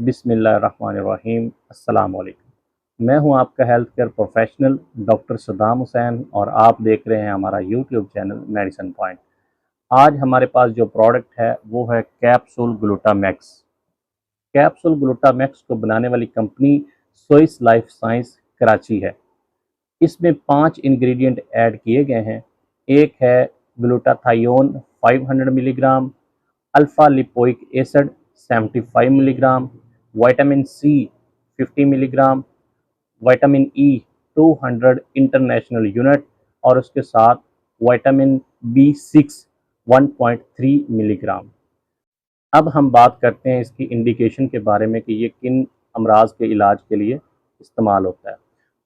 बिस्मिल्लाहिर्रहमानिर्रहीम। अस्सलाम वालेकुम। मैं हूं आपका health care professional doctor Saddam Hussain और आप देख रहे हैं हमारा यूट्यूब चैनल मेडिसिन पॉइंट। आज हमारे पास जो प्रोडक्ट है वो है कैप्सूल ग्लूटामैक्स। कैप्सूल ग्लूटामैक्स को बनाने वाली company Swiss life science Karachi है। इसमें 5 इंग्रेडिएंट ऐड किए गए हैं। एक है glutathione 500 milligram, alpha lipoic acid 75 milligram, vitamin C 50 milligram, vitamin E 200 international unit और उसके साथ विटामिन B6 1.3 मिलीग्राम। अब हम बात करते हैं इसकी इंडिकेशन के बारे में कि ये किन अमराज के इलाज के लिए इस्तेमाल होता है।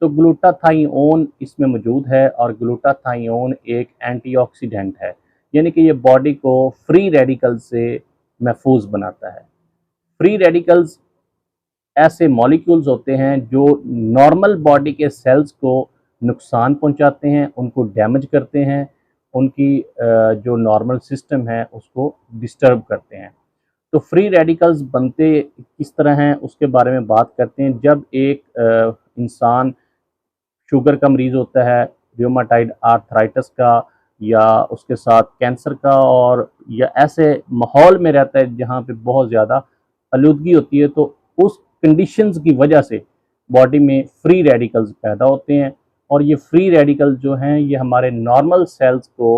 तो ग्लूटाथायोन इसमें मौजूद है और ग्लूटाथायोन एक एंटीऑक्सीडेंट है, यानी कि ये बॉडी को फ्री रेडिकल से महफूज बनाता है। फ्री रेडिकल्स ऐसे मॉलिक्यूल्स होते हैं जो नॉर्मल बॉडी के सेल्स को नुकसान पहुंचाते हैं, उनको डैमेज करते हैं, उनकी जो नॉर्मल सिस्टम है उसको डिस्टर्ब करते हैं। तो फ्री रेडिकल्स बनते किस तरह हैं उसके बारे में बात करते हैं। जब एक इंसान शुगर का मरीज़ होता है, रूमेटाइड आर्थराइटिस का या उसके साथ कैंसर का, और या ऐसे माहौल में रहता है जहाँ पे बहुत ज़्यादा आलूदगी होती है, तो उस कंडीशंस की वजह से बॉडी में फ्री रेडिकल्स पैदा होते हैं और ये फ्री रेडिकल्स जो हैं ये हमारे नॉर्मल सेल्स को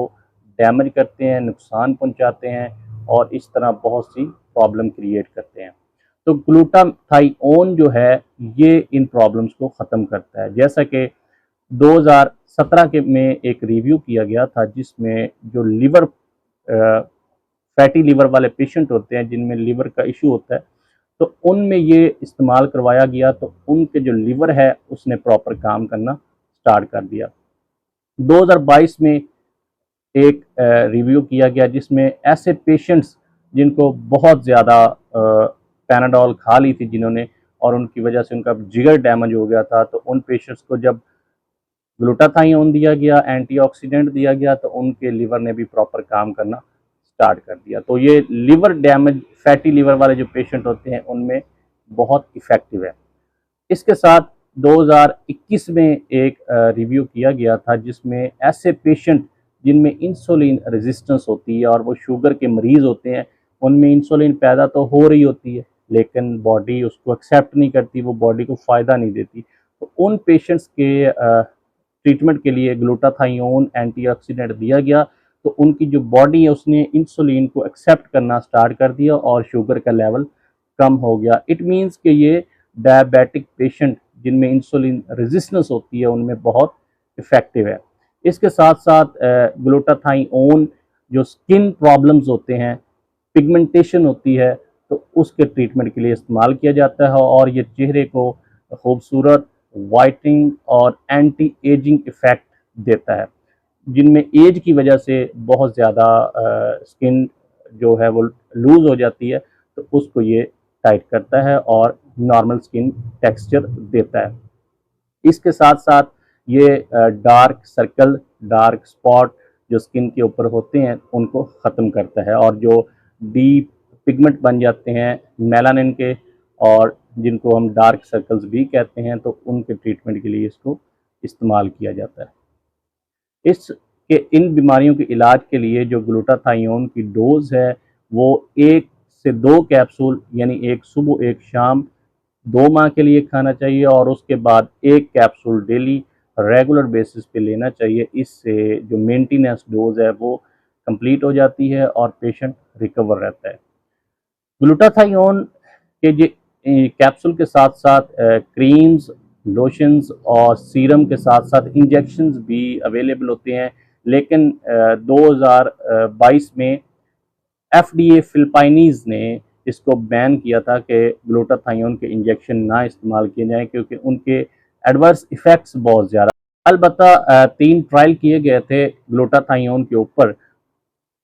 डैमेज करते हैं, नुकसान पहुंचाते हैं और इस तरह बहुत सी प्रॉब्लम क्रिएट करते हैं। तो ग्लूटाथायोन जो है ये इन प्रॉब्लम्स को ख़त्म करता है। जैसा कि 2017 के में एक रिव्यू किया गया था जिसमें जो लिवर फैटी लिवर वाले पेशेंट होते हैं जिनमें लिवर का इशू होता है, तो उनमें ये इस्तेमाल करवाया गया तो उनके जो लिवर है उसने प्रॉपर काम करना स्टार्ट कर दिया। 2022 में एक रिव्यू किया गया जिसमें ऐसे पेशेंट्स जिनको बहुत ज़्यादा पैनाडोल खा ली थी जिन्होंने, और उनकी वजह से उनका जिगर डैमेज हो गया था, तो उन पेशेंट्स को जब ग्लूटाथायोन दिया गया, एंटीऑक्सीडेंट दिया गया, तो उनके लिवर ने भी प्रॉपर काम करना स्टार्ट कर दिया। तो ये लिवर डैमेज फैटी लिवर वाले जो पेशेंट होते हैं उनमें बहुत इफ़ेक्टिव है। इसके साथ 2021 में एक रिव्यू किया गया था जिसमें ऐसे पेशेंट जिनमें इंसुलिन रेजिस्टेंस होती है और वो शुगर के मरीज़ होते हैं, उनमें इंसुलिन पैदा तो हो रही होती है लेकिन बॉडी उसको एक्सेप्ट नहीं करती, वो बॉडी को फ़ायदा नहीं देती। तो उन पेशेंट्स के ट्रीटमेंट के लिए ग्लूटाथायोन एंटीऑक्सीडेंट दिया गया, तो उनकी जो बॉडी है उसने इंसुलिन को एक्सेप्ट करना स्टार्ट कर दिया और शुगर का लेवल कम हो गया। इट मीन्स कि ये डायबिटिक पेशेंट जिनमें इंसुलिन रेजिस्टेंस होती है उनमें बहुत इफ़ेक्टिव है। इसके साथ साथ ग्लूटाथायोन जो स्किन प्रॉब्लम्स होते हैं, पिगमेंटेशन होती है, तो उसके ट्रीटमेंट के लिए इस्तेमाल किया जाता है और ये चेहरे को खूबसूरत वाइटनिंग और एंटी एजिंग इफ़ेक्ट देता है। जिनमें एज की वजह से बहुत ज़्यादा स्किन जो है वो लूज़ हो जाती है, तो उसको ये टाइट करता है और नॉर्मल स्किन टेक्सचर देता है। इसके साथ साथ ये डार्क सर्कल, डार्क स्पॉट जो स्किन के ऊपर होते हैं उनको ख़त्म करता है, और जो डीप पिगमेंट बन जाते हैं मेलानिन के और जिनको हम डार्क सर्कल्स भी कहते हैं, तो उनके ट्रीटमेंट के लिए इसको इस्तेमाल किया जाता है। इन बीमारियों के इलाज के लिए जो ग्लूटाथायोन की डोज है वो 1 से 2 कैप्सूल, यानी एक सुबह एक शाम 2 माह के लिए खाना चाहिए और उसके बाद 1 कैप्सूल डेली रेगुलर बेसिस पे लेना चाहिए। इससे जो मेंटेनेंस डोज है वो कंप्लीट हो जाती है और पेशेंट रिकवर रहता है। ग्लूटाथायोन के जो कैप्सूल के साथ साथ क्रीम्स, लोशंस और सीरम के साथ साथ इंजेक्शंस भी अवेलेबल होते हैं, लेकिन 2022 में FDA फिलिपाइनीज़ ने इसको बैन किया था कि ग्लूटाथायोन के इंजेक्शन ना इस्तेमाल किए जाएं क्योंकि उनके एडवर्स इफ़ेक्ट्स बहुत ज़्यादा। अलबत्ता 3 ट्रायल किए गए थे ग्लूटाथायोन के ऊपर,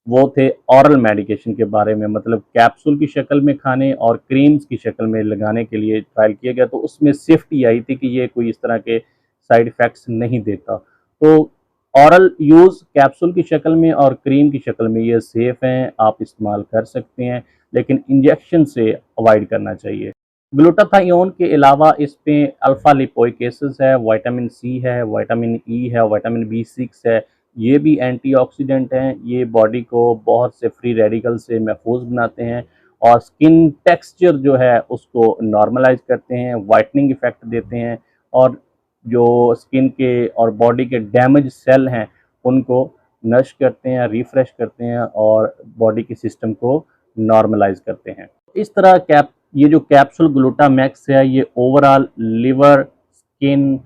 वो थे ऑरल मेडिकेशन के बारे में, मतलब कैप्सूल की शक्ल में खाने और क्रीम्स की शक्ल में लगाने के लिए ट्रायल किया गया, तो उसमें सेफ्टी आई थी कि ये कोई इस तरह के साइड इफ़ेक्ट्स नहीं देता। तो ऑरल यूज़ कैप्सूल की शक्ल में और क्रीम की शक्ल में ये सेफ़ हैं, आप इस्तेमाल कर सकते हैं, लेकिन इंजेक्शन से अवॉइड करना चाहिए। ग्लूटाथायोन के अलावा इसमें अल्फ़ा लिपोइक एसिड है, विटामिन सी है, विटामिन ई है, विटामिन बी6 है। ये भी एंटीऑक्सीडेंट हैं। ये बॉडी को बहुत से फ्री रेडिकल से महफूज बनाते हैं और स्किन टेक्सचर जो है उसको नॉर्मलाइज करते हैं, वाइटनिंग इफेक्ट देते हैं और जो स्किन के और बॉडी के डैमेज सेल हैं उनको नश करते हैं, रिफ्रेश करते हैं और बॉडी के सिस्टम को नॉर्मलाइज करते हैं। इस तरह ये जो कैप्सूल ग्लूटामैक्स है ये ओवरऑल लिवर, स्किन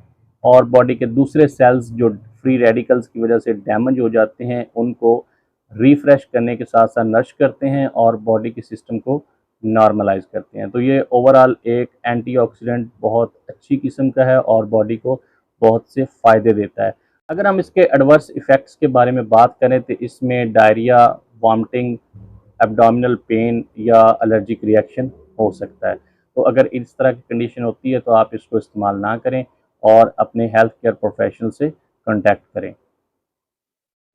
और बॉडी के दूसरे सेल्स जो फ्री रेडिकल्स की वजह से डैमेज हो जाते हैं उनको रिफ्रेश करने के साथ साथ नरिश करते हैं और बॉडी के सिस्टम को नॉर्मलाइज करते हैं। तो ये ओवरऑल एक एंटीऑक्सीडेंट बहुत अच्छी किस्म का है और बॉडी को बहुत से फ़ायदे देता है। अगर हम इसके एडवर्स इफ़ेक्ट्स के बारे में बात करें तो इसमें डायरिया, वॉमिटिंग, एब्डोमिनल पेन या एलर्जिक रिएक्शन हो सकता है। तो अगर इस तरह की कंडीशन होती है तो आप इसको इस्तेमाल ना करें और अपने हेल्थ केयर प्रोफेशनल से कॉन्टैक्ट करें।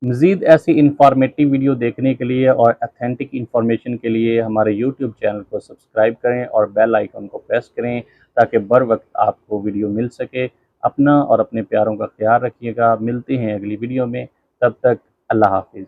मज़ीद ऐसी इंफॉर्मेटिव वीडियो देखने के लिए और अथेंटिक इंफॉर्मेशन के लिए हमारे यूट्यूब चैनल को सब्सक्राइब करें और बेल आइकन को प्रेस करें ताकि बर वक्त आपको वीडियो मिल सके। अपना और अपने प्यारों का ख्याल रखिएगा। मिलते हैं अगली वीडियो में, तब तक अल्लाह हाफिज़।